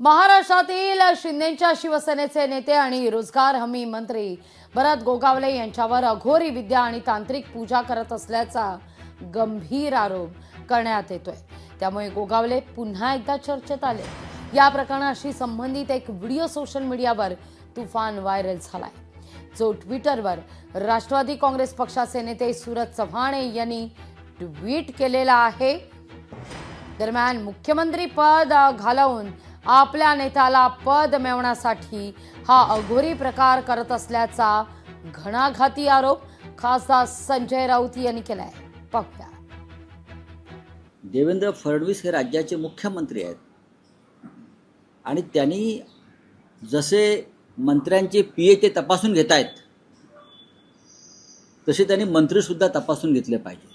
महाराष्ट्रातील शिंदेच्या शिवसेनेचे नेते आणि रोजगार हमी मंत्री भरत गोगावले यांच्यावर अघोरी विद्या आणि तांत्रिक पूजा करत असल्याचा गंभीर आरोप करण्यात येतोय। त्यामुळे गोगावले पुन्हा एकदा चर्चेत आले। या प्रकरणाशी संबंधित एक व्हिडिओ सोशल मीडियावर तुफान व्हायरल झालाय, जो ट्विटरवर राष्ट्रवादी काँग्रेस पक्षाचे नेते सूरज चव्हाण यांनी ट्विट केलेला आहे। दरम्यान मुख्यमंत्री पद घालवून आपल्या नेत्याला पद मिळवण्यासाठी हा अघोरी प्रकार करत असल्याचा घणाघाती आरोप खासदार संजय राऊत यांनी केलाय। पाहूया। देवेंद्र फडणवीस हे राज्याचे मुख्यमंत्री आहेत आणि त्यांनी जसे मंत्र्यांचे पीए ते तपासून घेत आहेत, तसे त्यांनी मंत्री सुद्धा तपासून घेतले पाहिजे।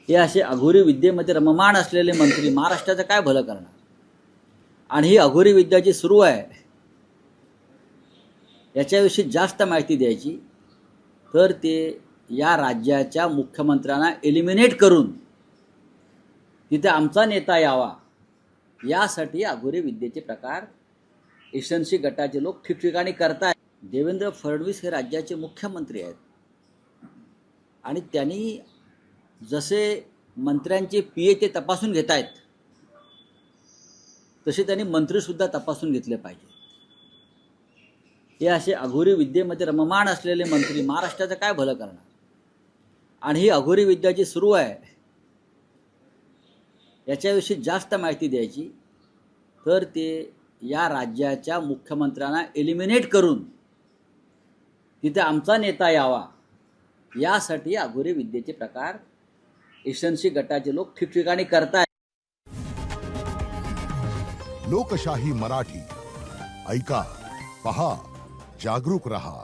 हे असे अघोरी विद्येमध्ये रममाण असलेले मंत्री महाराष्ट्राचं काय भलं करणार? आणि ही अघोरी विद्या जी सुरू आहे याच्याविषयी जास्त माहिती द्यायची तर ते या राज्याच्या मुख्यमंत्र्यांना एलिमिनेट करून तिथे आमचा नेता यावा, यासाठी अघोरी विद्येचे प्रकार एसएनसी गटाचे लोक ठिकठिकाणी करतायत। देवेंद्र फडणवीस हे राज्याचे मुख्यमंत्री आहेत आणि त्यांनी जसे मंत्र्यांचे पीए ते तपासून घेत आहेत, तसे त्यांनी मंत्री सुद्धा तपासून घेतले पाहिजे। हे असे अघोरी विद्येमध्ये रममाण असलेले मंत्री महाराष्ट्राचं काय भलं करणार? आणि ही अघोरी विद्या जी सुरू आहे याच्याविषयी जास्त माहिती द्यायची तर ते या राज्याच्या मुख्यमंत्र्यांना एलिमिनेट करून तिथे आमचा नेता यावा, यासाठी अघोरी विद्येचे प्रकार एसएनसी गटाचे लोक ठिकठिकाणी करतायत। लोकशाही मराठी ऐका, पहा, जागरूक रहा।